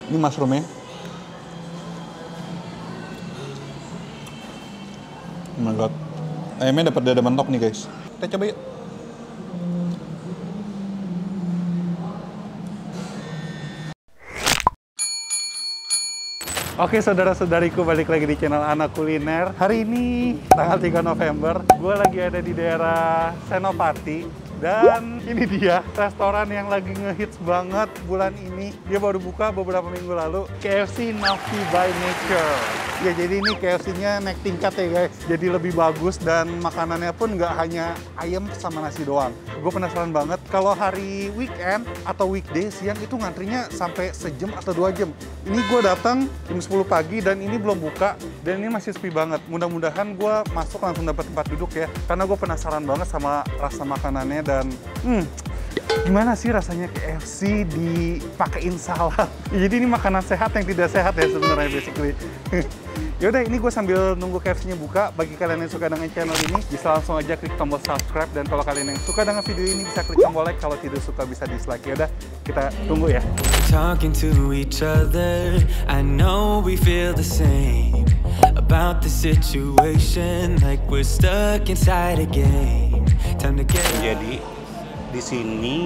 Ini mushroomnya. Oh my god. Ayamnya dapat dada mentok nih guys. Kita coba yuk. Oke saudara-saudariku, balik lagi di channel Anak Kuliner. Hari ini tanggal 3 November, gue lagi ada di daerah Senopati. Dan ini dia restoran yang lagi ngehits banget bulan ini. Dia baru buka beberapa minggu lalu, KFC Nafti by Nature. Ya jadi ini KFC-nya naik tingkat ya guys. Jadi lebih bagus dan makanannya pun nggak hanya ayam sama nasi doang. Gue penasaran banget kalau hari weekend atau weekday siang itu ngantrinya sampai sejam atau 2 jam. Ini gue datang jam 10 pagi dan ini belum buka dan ini masih sepi banget. Mudah-mudahan gue masuk langsung dapat tempat duduk ya. Karena gue penasaran banget sama rasa makanannya dan gimana sih rasanya KFC dipakein salad. Jadi ini makanan sehat yang tidak sehat ya sebenarnya basically. Yaudah, ini gue sambil nunggu KFC-nya buka. Bagi kalian yang suka dengan channel ini, bisa langsung aja klik tombol subscribe. Dan kalau kalian yang suka dengan video ini, bisa klik tombol like. Kalau tidak suka, bisa dislike. Yaudah, kita tunggu ya. Talking to each other, I know we feel the same about the situation, like we're stuck inside a game. Time to get. Jadi, di sini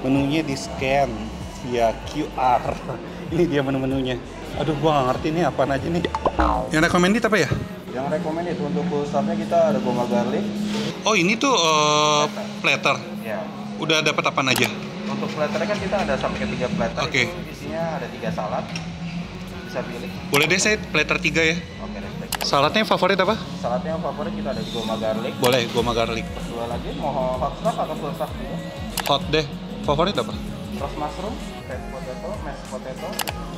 menunya di-scan via QR. Ini dia menu-menunya. Aduh, gua nggak ngerti nih apaan aja nih. Yang recommended apa ya? Yang recommended untuk full staffnya kita ada goma garlic. Oh, ini tuh platter. Ya. Udah dapat apaan aja? Untuk platternya kan kita ada sampai ke 3 platter. Oke. Itu isinya ada 3 salad. Bisa pilih. Boleh deh saya platter 3 ya. Oke, respect. Saladnya favorit apa? Saladnya yang favorit kita ada di goma garlic. Boleh, goma garlic. Terus 2 lagi mau hot staff atau full staff juga. Hot deh. Favorit apa? Terus mushroom, fried potato, mashed potato.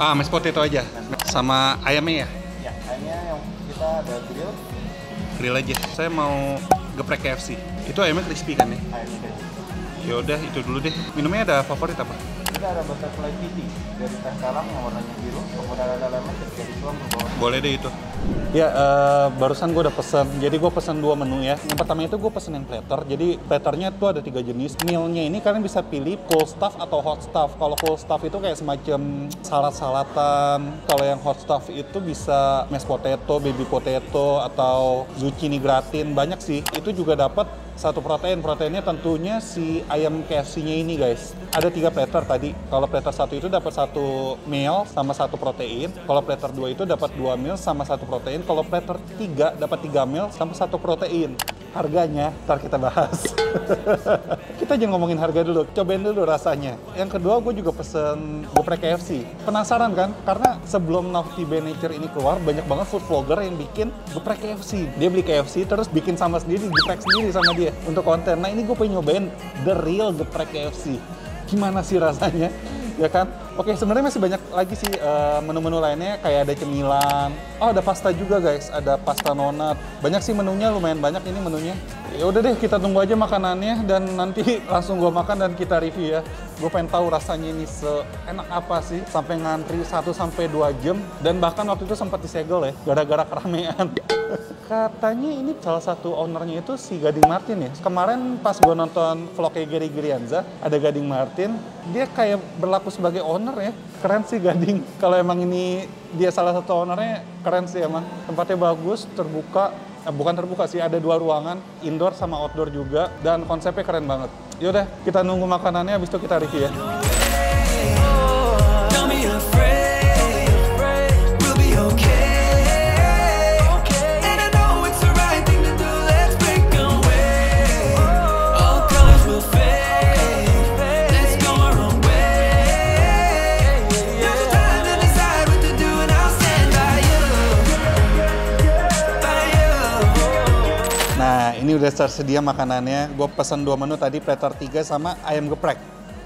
Ah, mashed potato aja. Sama ayamnya ya? Ya, ayamnya yang kita ada grill. Grill aja. Saya mau geprek KFC. Itu ayamnya crispy kan ya? Ayamnya kayak Ya udah, itu dulu deh. Minumnya ada favorit apa? kita ada butterfly pea dari teh talam yang warnanya biru, kemudian ada lemon ketika dituang berbawah. Boleh deh itu. Ya, barusan gue udah pesen. Jadi gue pesen 2 menu ya. Yang pertama itu gue pesen yang platter. Jadi platternya tuh ada 3 jenis. Mealnya ini kalian bisa pilih full stuff atau hot stuff. Kalau full stuff itu kayak semacam salad-salatan. Kalau yang hot stuff itu bisa mashed potato, baby potato, atau zucchini gratin. Banyak sih. Itu juga dapat satu protein. Proteinnya tentunya si ayam KFC-nya ini guys. Ada 3 platter tadi. Kalau platter 1 itu dapat 1 meal sama 1 protein. Kalau platter 2 itu dapat 2 meal sama 1 protein. Kalau platter 3 dapat 3 meal sama 1 protein. Harganya ntar kita bahas. Kita jangan ngomongin harga dulu, cobain dulu rasanya. Yang kedua gue juga pesen geprek KFC. Penasaran kan? Karena sebelum Nafti by Nature ini keluar, banyak banget food vlogger yang bikin geprek KFC. Dia beli KFC terus bikin sama sendiri, geprek sendiri sama dia untuk konten. Nah ini gue pengen nyobain the real geprek KFC. Gimana sih rasanya? Ya kan? Oke, sebenarnya masih banyak lagi sih menu-menu lainnya, kayak ada cemilan. Oh, ada pasta juga guys, ada pasta donat. Banyak sih menunya, lumayan banyak ini menunya. Ya udah deh, kita tunggu aja makanannya dan nanti langsung gua makan dan kita review ya. Gue pengen tahu rasanya ini seenak apa sih, sampai ngantri 1 sampai 2 jam dan bahkan waktu itu sempat disegel ya gara-gara keramaian. Katanya ini salah satu ownernya itu si Gading Martin ya. Kemarin pas gue nonton vlognya Gary Girianza, ada Gading Martin, dia kayak berlaku sebagai owner ya. Keren sih Gading. Kalau emang ini dia salah satu ownernya, keren sih emang. Tempatnya bagus, terbuka. Bukan terbuka sih, ada 2 ruangan, indoor sama outdoor juga. Dan konsepnya keren banget. Yaudah, kita nunggu makanannya, habis itu kita review ya. Ini udah tersedia makanannya. Gue pesan 2 menu tadi, platter 3 sama ayam geprek.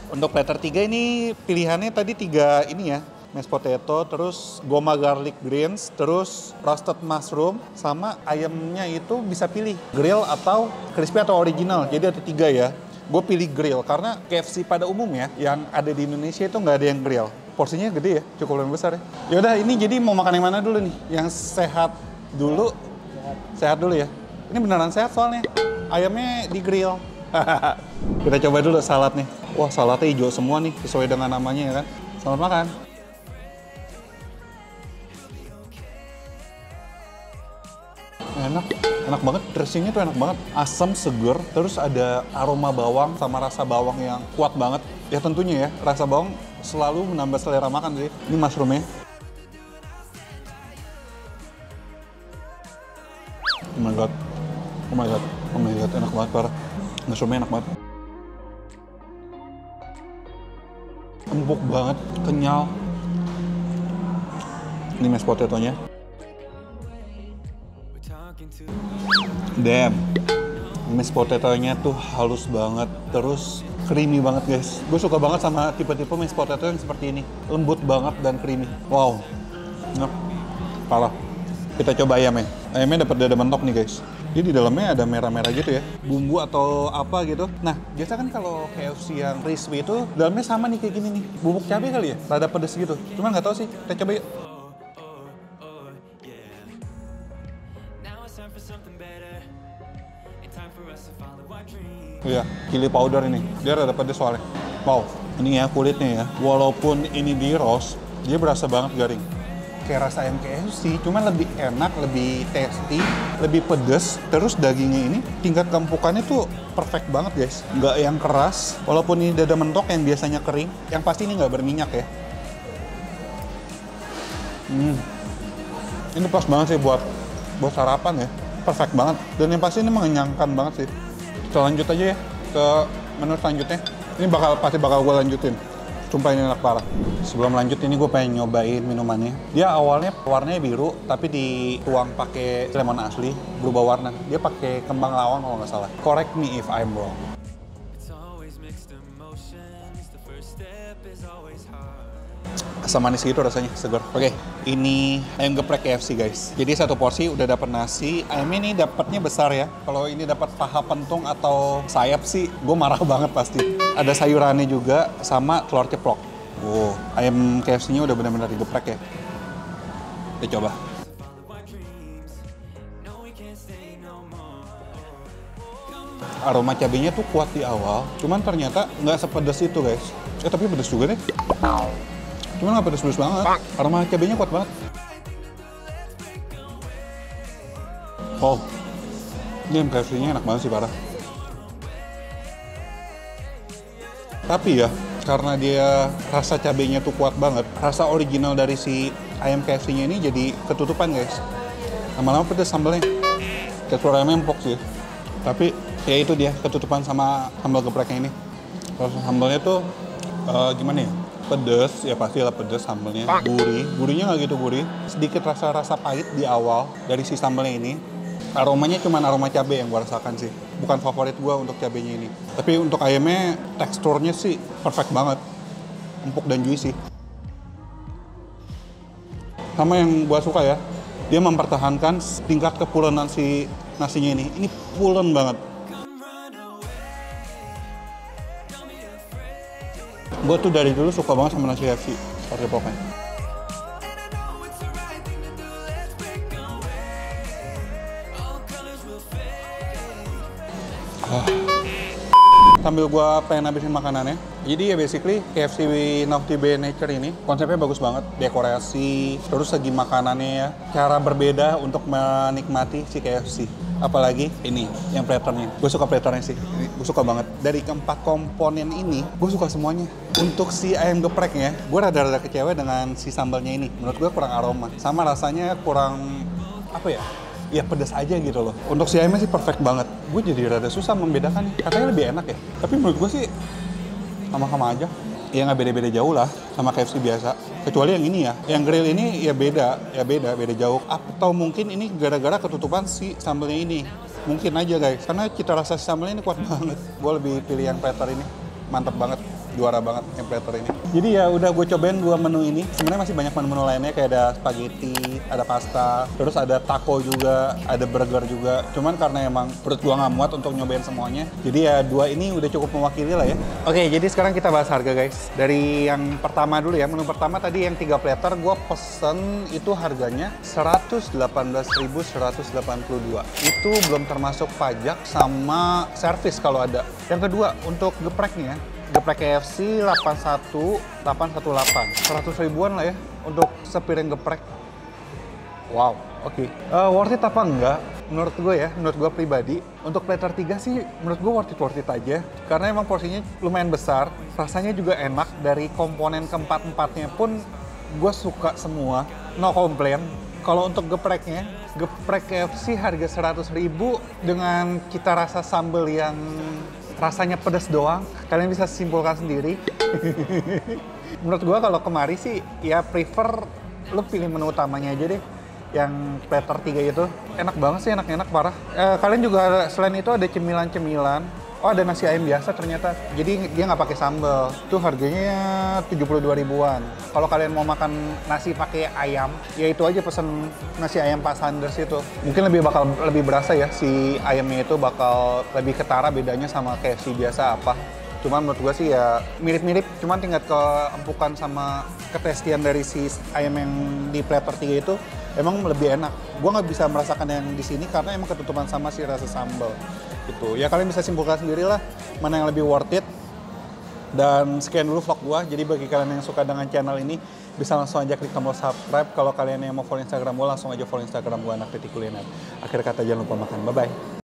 Untuk platter 3 ini pilihannya tadi 3 ini ya. Mashed potato, terus goma garlic greens, terus roasted mushroom, sama ayamnya itu bisa pilih grill atau crispy atau original. Jadi ada 3 ya. Gue pilih grill karena KFC pada umumnya yang ada di Indonesia itu nggak ada yang grill. Porsinya gede ya, cukup lumayan besar ya. Yaudah, ini jadi mau makan yang mana dulu nih? Yang sehat dulu? Sehat dulu ya. Ini beneran sehat soalnya. Ayamnya di grill. Kita coba dulu salad nih. Wah, saladnya hijau semua nih, sesuai dengan namanya ya kan. Selamat makan. Enak banget, dressingnya tuh enak banget. Asam, seger, terus ada aroma bawang sama rasa bawang yang kuat banget. Ya tentunya ya, rasa bawang selalu menambah selera makan sih. Ini mushroomnya. Oh my god, oh my god, oh my god, enak banget parah. Mushroomnya enak banget. Empuk banget, kenyal. Ini mashed potato-nya. Damn, mashed potato-nya tuh halus banget, terus creamy banget guys. Gue suka banget sama tipe-tipe mashed potato yang seperti ini, lembut banget dan creamy. Wow, enak, parah. Kita coba ayamnya. Ayamnya dapat dada mentok nih guys. Jadi di dalamnya ada merah-merah gitu ya, bumbu atau apa gitu. Nah, biasa kan kalau KFC yang crispy itu dalamnya sama nih kayak gini nih, bubuk cabai kali ya, rada pedes gitu. Cuman nggak tahu sih, kita coba yuk. Iya, chili powder ini, dia rada pedes soalnya. Wow, ini ya kulitnya ya, walaupun ini di roast, dia berasa banget garing. Kayak rasa ayam KFC, cuman lebih enak, lebih tasty, lebih pedes. Terus dagingnya ini, tingkat keempukannya tuh perfect banget guys. Nggak yang keras, walaupun ini dada mentok yang biasanya kering, yang pasti ini nggak berminyak ya. Ini pas banget sih buat sarapan ya, perfect banget. Dan yang pasti ini mengenyangkan banget sih. Kita lanjut aja ya ke menu selanjutnya. Ini pasti bakal gue lanjutin. Sumpah ini enak parah. Sebelum lanjut ini gue pengen nyobain minumannya. Dia awalnya warnanya biru, tapi dituang pakai lemon asli, berubah warna. Dia pakai kembang lawang kalau nggak salah. Correct me if I'm wrong. Asam manis gitu rasanya, segar. Oke, ini ayam geprek KFC guys. Jadi satu porsi udah dapat nasi. Ayamnya ini dapatnya besar ya. Kalau ini dapat paha pentung atau sayap sih, gue marah banget pasti. Ada sayurannya juga sama telur ceplok. Wow, ayam KFC-nya udah benar-benar digeprek ya. Kita coba. Aroma cabenya tuh kuat di awal, cuman ternyata nggak sepedas itu guys. Tapi pedas juga deh. Cuman nggak pedas-pedas banget. Aroma cabenya kuat banget. Oh, ini ayam KFC-nya enak banget sih parah. Tapi ya, karena dia rasa cabenya tuh kuat banget, rasa original dari si ayam KFC-nya ini jadi ketutupan guys. Lama-lama pedas sambalnya. Tekstur ayamnya empuk sih. Tapi ya itu dia ketutupan sama sambal gepreknya ini. Rasa sambalnya tuh gimana ya? Pedes, ya pastilah pedes sambalnya. Gurih, gurihnya nggak gitu gurih. Sedikit rasa-rasa pahit di awal dari si sambalnya ini. Aromanya cuma aroma cabai yang gue rasakan sih. Bukan favorit gue untuk cabenya ini. Tapi untuk ayamnya teksturnya sih perfect banget. Empuk dan juicy. Sama yang gue suka ya, dia mempertahankan tingkat kepulenan si nasinya ini. Ini pulen banget. Gue tuh dari dulu suka banget sama nasi KFC. Pakai pokoknya. Sambil gue pengen habisin makanannya. Jadi ya basically KFC Naughty by Nature ini konsepnya bagus banget. Dekorasi, terus segi makanannya ya. Cara berbeda untuk menikmati si KFC. Apalagi ini, yang platternya. Gue suka platternya sih, gue suka banget. Dari keempat komponen ini, gue suka semuanya. Untuk si ayam gepreknya, gue rada-rada kecewa dengan si sambalnya ini. Menurut gue kurang aroma. Sama rasanya kurang, apa ya? Ya pedas aja gitu loh. Untuk si ayamnya sih perfect banget. Gue jadi rada susah membedakan. Katanya lebih enak ya. Tapi menurut gue sih sama-sama aja. Ya nggak beda-beda jauh lah sama KFC biasa. Kecuali yang ini ya. Yang grill ini ya beda jauh. Atau mungkin ini gara-gara ketutupan si sambalnya ini. Mungkin aja guys. Karena cita rasa si sambalnya ini kuat banget. Gue lebih pilih yang platter ini. Mantap banget. Juara banget yang platter ini. Jadi ya udah gue cobain 2 menu ini. Sebenarnya masih banyak menu-menu lainnya kayak ada spaghetti, ada pasta, terus ada taco juga, ada burger juga. Cuman karena emang perut gue nggak muat untuk nyobain semuanya. Jadi ya 2 ini udah cukup mewakili lah ya. Oke, jadi sekarang kita bahas harga guys. Dari yang pertama dulu ya. Menu pertama tadi yang 3 platter gue pesen itu harganya 118.182. Itu belum termasuk pajak sama servis kalau ada. Yang kedua untuk gepreknya. Geprek KFC 81818, 100 ribuan lah ya untuk sepiring geprek. Wow, oke. Worth it apa enggak? Menurut gue ya, menurut gue pribadi, untuk platter 3 sih menurut gue worth it aja. Karena emang porsinya lumayan besar, rasanya juga enak, dari komponen keempat-empatnya pun gue suka semua, no complain. Kalau untuk gepreknya, geprek KFC harga 100.000 dengan cita rasa sambal yang rasanya pedas doang, kalian bisa simpulkan sendiri. Menurut gue kalau kemari sih, ya prefer lu pilih menu utamanya aja deh. Yang platter 3 itu enak banget sih, enak parah. Kalian juga selain itu ada cemilan-cemilan. Oh, ada nasi ayam biasa ternyata. Jadi dia nggak pakai sambal. Itu harganya 72 ribuan. Kalau kalian mau makan nasi pakai ayam, ya itu aja pesen nasi ayam Pak Sanders itu. Mungkin lebih berasa ya, si ayamnya itu bakal lebih ketara bedanya sama KFC biasa apa. Cuman menurut gue sih ya mirip-mirip, cuman tingkat keempukan sama ketestian dari si ayam yang di platter 3 itu emang lebih enak. Gue nggak bisa merasakan yang di sini karena emang ketutupan sama si rasa sambal. Gitu. Ya kalian bisa simpulkan sendiri lah mana yang lebih worth it. Dan sekian dulu vlog gue. Jadi bagi kalian yang suka dengan channel ini, bisa langsung aja klik tombol subscribe. Kalau kalian yang mau follow Instagram gue, langsung aja follow Instagram gue, Anak Titik Kuliner. Akhir kata, jangan lupa makan. Bye-bye.